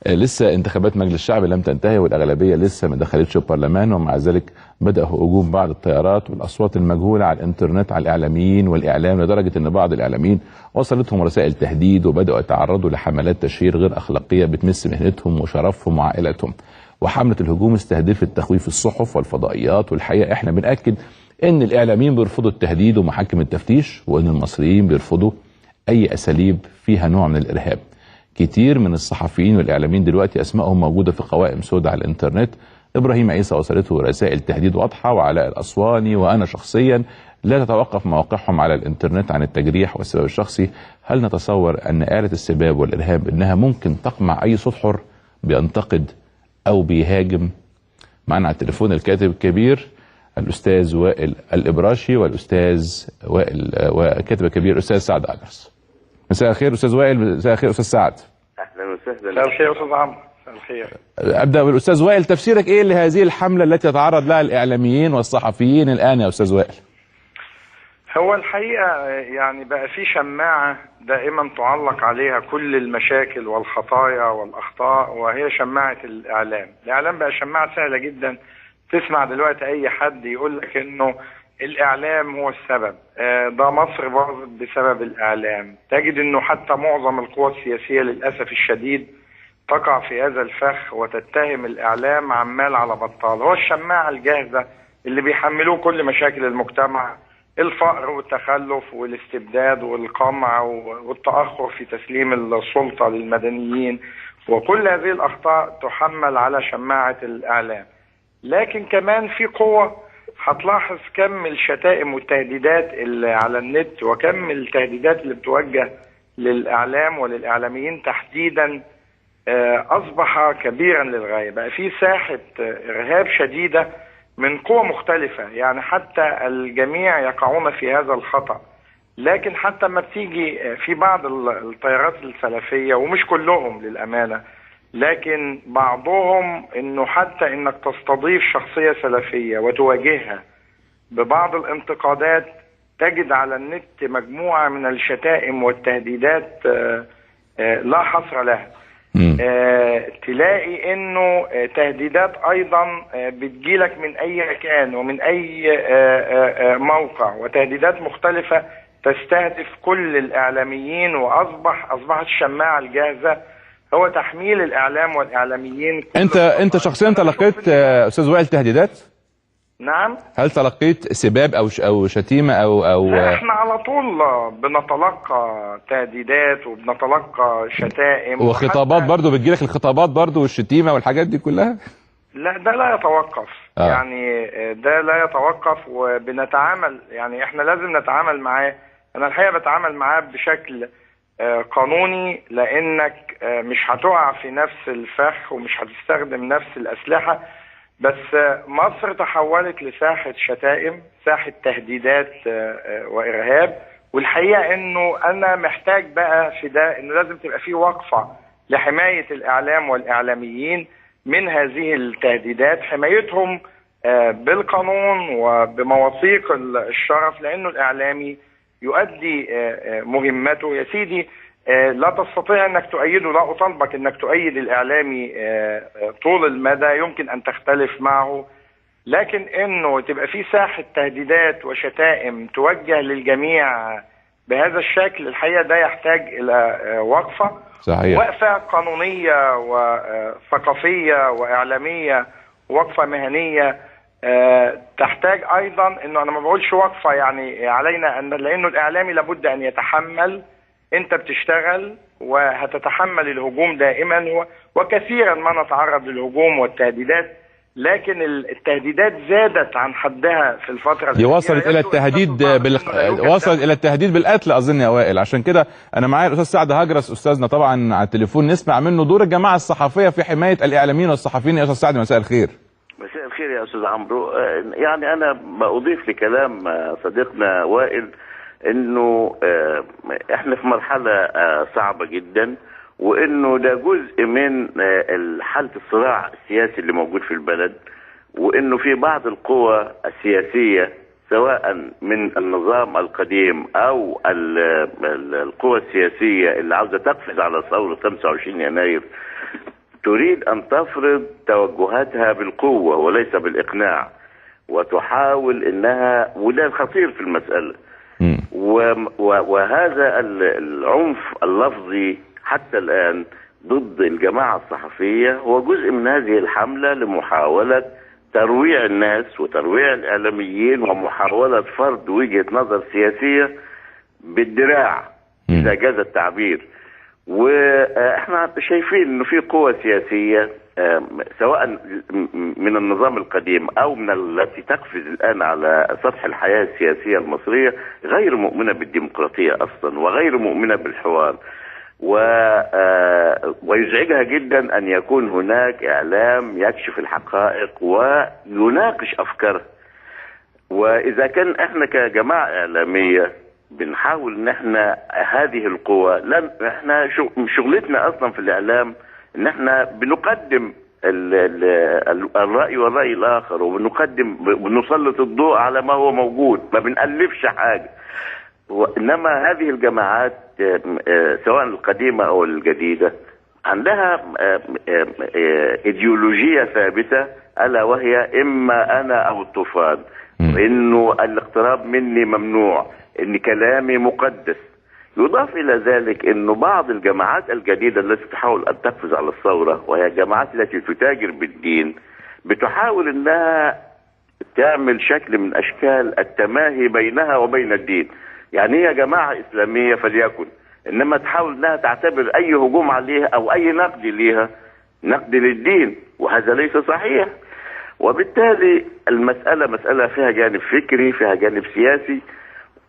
لسه انتخابات مجلس الشعب لم تنتهي والاغلبيه لسه ما دخلتش البرلمان، ومع ذلك بدا هجوم بعض التيارات والاصوات المجهوله على الانترنت على الاعلاميين والاعلام، لدرجه ان بعض الاعلاميين وصلتهم رسائل تهديد وبداوا يتعرضوا لحملات تشهير غير اخلاقيه بتمس مهنتهم وشرفهم وعائلتهم. وحمله الهجوم استهدفت تخويف الصحف والفضائيات، والحقيقه احنا بنأكد ان الاعلاميين بيرفضوا التهديد ومحاكم التفتيش، وان المصريين بيرفضوا اي اساليب فيها نوع من الارهاب. كتير من الصحفيين والاعلاميين دلوقتي اسمائهم موجوده في قوائم سوداء على الانترنت. ابراهيم عيسى وصلته رسائل تهديد واضحه، وعلاء الاسواني وانا شخصيا لا تتوقف مواقعهم على الانترنت عن التجريح والسباب الشخصي. هل نتصور ان آلة السباب والارهاب انها ممكن تقمع اي صوت حر بينتقد او بيهاجم؟ معنا على التليفون الكاتب الكبير الاستاذ وائل الابراشي والاستاذ وائل وكاتب الكبير الاستاذ سعد أجرس. مساء الخير استاذ وائل. مساء الخير استاذ سعد. اهلا وسهلا. مساء الخير استاذ عمرو. مساء الخير. ابدا بالاستاذ وائل، تفسيرك ايه لهذه الحمله التي يتعرض لها الاعلاميين والصحفيين الان يا استاذ وائل؟ هو الحقيقه يعني بقى في شماعه دائما تعلق عليها كل المشاكل والخطايا والاخطاء، وهي شماعه الاعلام. الاعلام بقى شماعه سهله جدا. تسمع دلوقتي اي حد يقول لك انه الاعلام هو السبب، ده مصر باظت بسبب الاعلام. تجد انه حتى معظم القوى السياسيه للاسف الشديد تقع في هذا الفخ وتتهم الاعلام عمال على بطال. هو الشماعه الجاهزه اللي بيحملوه كل مشاكل المجتمع، الفقر والتخلف والاستبداد والقمع والتاخر في تسليم السلطه للمدنيين، وكل هذه الاخطاء تحمل على شماعه الاعلام. لكن كمان في قوة هتلاحظ كم الشتائم والتهديدات اللي على النت وكم التهديدات اللي بتوجه للإعلام وللإعلاميين تحديدا أصبح كبيرا للغاية. بقى في ساحة إرهاب شديدة من قوى مختلفة، يعني حتى الجميع يقعون في هذا الخطأ. لكن حتى ما بتيجي في بعض التيارات السلفية، ومش كلهم للأمانة، لكن بعضهم انه حتى انك تستضيف شخصية سلفية وتواجهها ببعض الانتقادات تجد على النت مجموعة من الشتائم والتهديدات لا حصر لها. تلاقي انه تهديدات ايضا بتجيلك من اي مكان ومن اي موقع، وتهديدات مختلفة تستهدف كل الاعلاميين، واصبحت الشماعة الجاهزة هو تحميل الاعلام والاعلاميين. انت شخصيا تلقيت استاذ وائل تهديدات؟ نعم. هل تلقيت سباب او شتيمه او لا، احنا على طول بنتلقى تهديدات وبنتلقى شتائم وخطابات برضو بتجيلك، الخطابات برضو والشتيمه والحاجات دي كلها؟ لا، ده لا يتوقف. يعني ده لا يتوقف، وبنتعامل، يعني احنا لازم نتعامل معاه. انا الحقيقه بتعامل معاه بشكل قانوني، لانك مش هتقع في نفس الفخ ومش هتستخدم نفس الاسلحه. بس مصر تحولت لساحه شتائم، ساحه تهديدات وارهاب. والحقيقه انه انا محتاج بقى في ده انه لازم تبقى في وقفه لحمايه الاعلام والاعلاميين من هذه التهديدات، حمايتهم بالقانون وبمواثيق الشرف، لانه الاعلامي يؤدي مهمته. يا سيدي لا تستطيع انك تؤيده، لا اطالبك انك تؤيد الاعلامي طول المدى، يمكن ان تختلف معه، لكن انه تبقى في ساحة تهديدات وشتائم توجه للجميع بهذا الشكل، الحقيقة ده يحتاج الى وقفة. صحيح. وقفة قانونية وثقافية واعلامية، وقفة مهنية. تحتاج ايضا انه انا ما بقولش وقفه يعني علينا ان، لانه الاعلامي لابد ان يتحمل. انت بتشتغل وهتتحمل الهجوم دائما، وكثيرا ما نتعرض للهجوم والتهديدات، لكن التهديدات زادت عن حدها في الفتره دي وصلت الى التهديد وصلت الى التهديد بالقتل اظن يا وائل. عشان كده انا معايا الاستاذ سعد هجرس استاذنا طبعا على التليفون، نسمع منه دور الجماعه الصحفيه في حمايه الاعلاميين والصحفيين. يا استاذ سعد مساء الخير. مساء الخير يا استاذ عمرو. يعني انا بضيف لكلام صديقنا وائل انه احنا في مرحله صعبه جدا، وانه ده جزء من حاله الصراع السياسي اللي موجود في البلد، وانه في بعض القوى السياسيه سواء من النظام القديم او القوى السياسيه اللي عاوزه تقفز على ثوره 25 يناير تريد أن تفرض توجهاتها بالقوة وليس بالإقناع، وتحاول أنها، وده الخطير في المسألة، وهذا العنف اللفظي حتى الآن ضد الجماعة الصحفية هو جزء من هذه الحملة لمحاولة ترويع الناس وترويع الإعلاميين ومحاولة فرض وجهة نظر سياسية بالدراع إذا جاز التعبير. واحنا شايفين انه في قوى سياسية سواء من النظام القديم او من التي تقفز الان على سطح الحياة السياسية المصرية غير مؤمنة بالديمقراطية اصلا وغير مؤمنة بالحوار، ويزعجها جدا ان يكون هناك اعلام يكشف الحقائق ويناقش افكارها. واذا كان احنا كجماعة اعلامية بنحاول ان احنا هذه القوى، لن احنا شغلتنا اصلا في الاعلام ان احنا بنقدم الرأي والرأي الاخر، وبنسلط الضوء على ما هو موجود، ما بنألفش حاجة. انما هذه الجماعات سواء القديمة او الجديدة عندها ايديولوجية ثابتة، الا وهي اما انا او الطوفان، انه الاقتراب مني ممنوع، ان كلامي مقدس. يضاف الى ذلك انه بعض الجماعات الجديدة التي تحاول ان تقفز على الثورة، وهي الجماعات التي تتاجر بالدين، بتحاول انها تعمل شكل من اشكال التماهي بينها وبين الدين. يعني هي جماعة اسلامية فليكن، انما تحاول انها تعتبر اي هجوم عليها او اي نقد ليها نقد للدين، وهذا ليس صحيح. وبالتالي المسألة مسألة فيها جانب فكري، فيها جانب سياسي.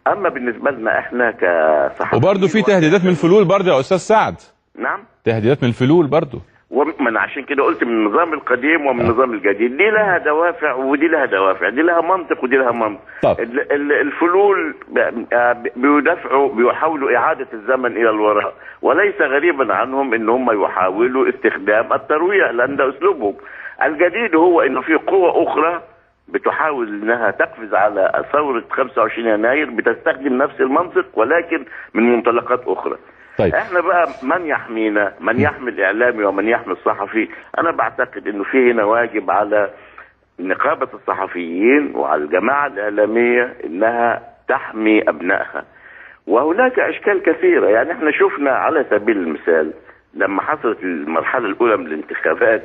اما بالنسبة لنا احنا كصحفيين، وبرضه في تهديدات من الفلول برضه يا استاذ سعد. نعم، تهديدات من الفلول برضه، ومن عشان كده قلت من النظام القديم ومن النظام الجديد، دي لها دوافع ودي لها دوافع، دي لها منطق ودي لها منطق. طب. الفلول بيحاولوا إعادة الزمن إلى الوراء، وليس غريبا عنهم إن هم يحاولوا استخدام الترويع لأن ده أسلوبهم. الجديد هو إنه في قوة أخرى بتحاول إنها تقفز على ثورة 25 يناير بتستخدم نفس المنطق ولكن من منطلقات أخرى. طيب. احنا بقى من يحمينا؟ من يحمي الاعلامي ومن يحمي الصحفي؟ انا بعتقد انه في هنا واجب على نقابة الصحفيين وعلى الجماعة الاعلامية انها تحمي ابنائها. وهناك اشكال كثيرة، يعني احنا شفنا على سبيل المثال لما حصلت المرحلة الاولى من الانتخابات،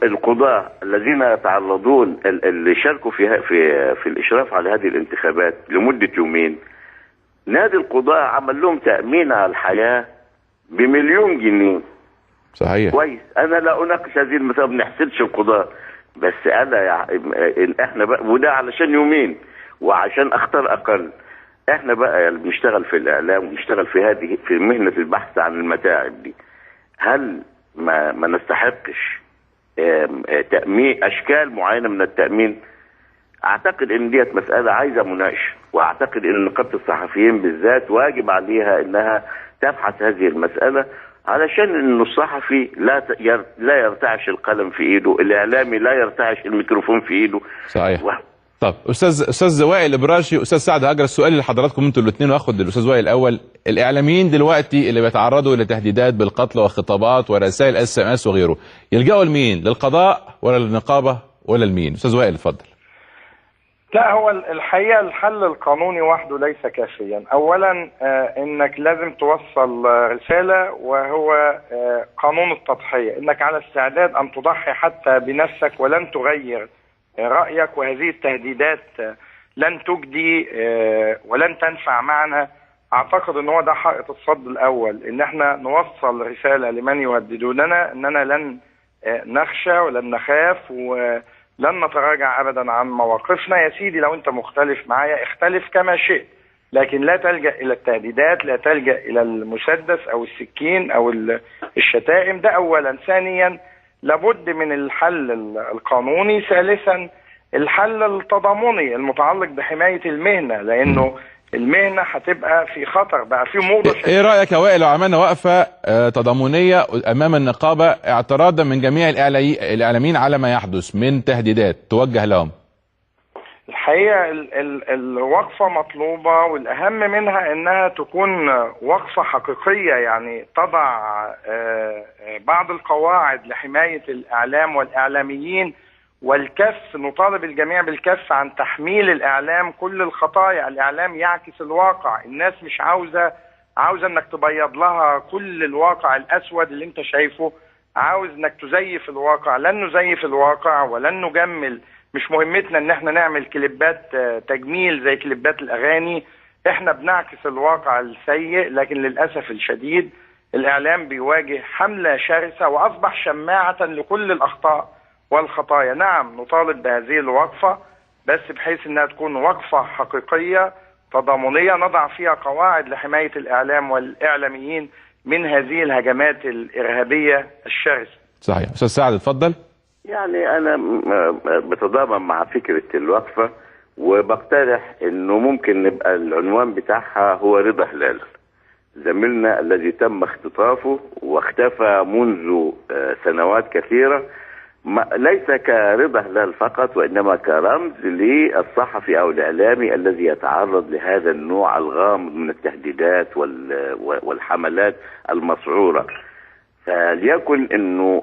القضاة الذين يتعرضون اللي شاركوا في الاشراف على هذه الانتخابات لمدة يومين، نادي القضاء عمل لهم تأمين على الحياة ب1,000,000 جنيه. صحيح. كويس، أنا لا أناقش هذه المسألة، ما بنحسدش القضاء، بس أنا إحنا بقى، وده علشان يومين وعشان أختار أقل. إحنا بقى اللي بنشتغل في الإعلام وبنشتغل في مهنة البحث عن المتاعب دي، هل ما نستحقش تأمين أشكال معينة من التأمين؟ اعتقد ان ديت مسألة عايزة مناقشة، واعتقد ان نقابة الصحفيين بالذات واجب عليها انها تبحث هذه المسألة، علشان انه الصحفي لا يرتعش القلم في ايده، الاعلامي لا يرتعش الميكروفون في ايده. صحيح. طب استاذ وائل ابراشي، استاذ سعد هاجر، السؤال لحضراتكم انتوا الاثنين، واخد الاستاذ وائل الاول. الاعلاميين دلوقتي اللي بيتعرضوا لتهديدات بالقتل وخطابات ورسائل SMS وغيره، يلجأوا لمين؟ للقضاء ولا للنقابة ولا لمين؟ استاذ وائل اتفضل. لا، هو الحقيقة الحل القانوني وحده ليس كافيا. اولا انك لازم توصل رسالة، وهو قانون التضحية، انك على استعداد ان تضحي حتى بنفسك ولن تغير رأيك، وهذه التهديدات لن تجدي ولن تنفع معنا. اعتقد ان هو ده حائط الصد الاول، ان احنا نوصل رسالة لمن يهددوننا اننا لن نخشى ولن نخاف لن نتراجع ابدا عن مواقفنا. يا سيدي لو انت مختلف معايا اختلف كما شئت، لكن لا تلجأ الى التهديدات، لا تلجأ الى المسدس او السكين او الشتائم. ده اولا. ثانيا لابد من الحل القانوني. ثالثا الحل التضامني المتعلق بحماية المهنة، لانه المهنة هتبقى في خطر، بقى في موضة. ايه رأيك يا وائل لو عملنا وقفة تضامنية امام النقابة اعتراضا من جميع الاعلاميين على ما يحدث من تهديدات توجه لهم؟ الحقيقة الوقفة مطلوبة، والأهم منها أنها تكون وقفة حقيقية، يعني تضع بعض القواعد لحماية الإعلام والإعلاميين، والكف، نطالب الجميع بالكف عن تحميل الإعلام كل الخطايا. الإعلام يعكس الواقع، الناس مش عاوزة أنك تبيض لها كل الواقع الأسود اللي أنت شايفه، عاوز أنك تزيف الواقع. لن نزيف الواقع ولن نجمل، مش مهمتنا ان احنا نعمل كليبات تجميل زي كليبات الاغاني، احنا بنعكس الواقع السيء. لكن للاسف الشديد الاعلام بيواجه حملة شرسة واصبح شماعة لكل الاخطاء والخطايا. نعم نطالب بهذه الوقفة، بس بحيث انها تكون وقفة حقيقية تضامنية نضع فيها قواعد لحماية الاعلام والاعلاميين من هذه الهجمات الارهابية الشرسة. صحيح. استاذ سعد اتفضل. يعني أنا بتضامن مع فكرة الوقفة، وبقترح إنه ممكن نبقى العنوان بتاعها هو رضا هلال، زميلنا الذي تم اختطافه واختفى منذ سنوات كثيرة، ليس كرضا هلال فقط، وإنما كرمز للصحفي أو الإعلامي الذي يتعرض لهذا النوع الغامض من التهديدات والحملات المسعورة. فليكن انه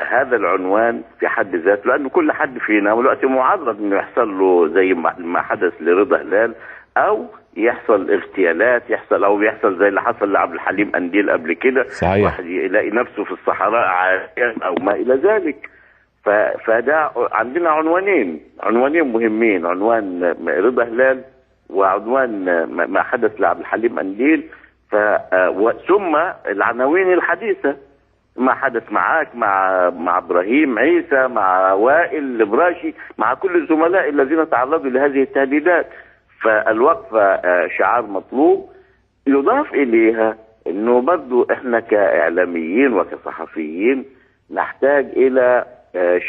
هذا العنوان في حد ذاته، لانه كل حد فينا دلوقتي معرض انه يحصل له زي ما حدث لرضا هلال، او يحصل اغتيالات، يحصل زي اللي حصل لعبد الحليم قنديل قبل كده، واحد يلاقي نفسه في الصحراء عاريا او ما الى ذلك. فده عندنا عنوانين مهمين، عنوان رضا هلال وعنوان ما حدث لعبد الحليم قنديل، ثم العناوين الحديثة، ما حدث معاك مع ابراهيم عيسى، مع وائل البراشي، مع كل الزملاء الذين تعرضوا لهذه التهديدات. فالوقفة شعار مطلوب، يضاف اليها انه برضو احنا كاعلاميين وكصحفيين نحتاج الى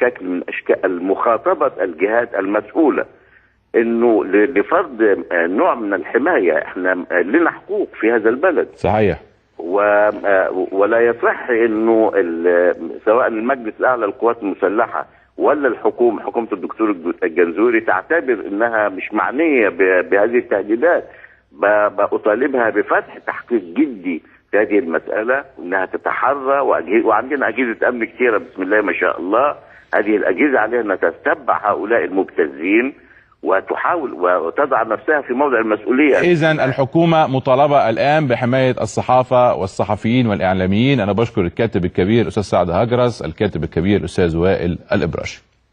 شكل من اشكال مخاطبة الجهات المسؤولة، انه لفرض نوع من الحماية. احنا لنا حقوق في هذا البلد. صحيح. ولا يصح انه سواء المجلس الاعلى للقوات المسلحة ولا حكومة الدكتور الجنزوري تعتبر انها مش معنية بهذه التهديدات. بطالبها بفتح تحقيق جدي في هذه المسألة، انها تتحرى، وعندنا اجهزة امن كثيرة بسم الله ما شاء الله. هذه الاجهزة عليها انها تتبع هؤلاء المبتزين وتحاول وتضع نفسها في موضع المسؤولية. إذن الحكومة مطالبة الآن بحماية الصحافة والصحفيين والإعلاميين. أنا بشكر الكاتب الكبير أستاذ سعد هجرس، الكاتب الكبير أستاذ وائل الإبراشي.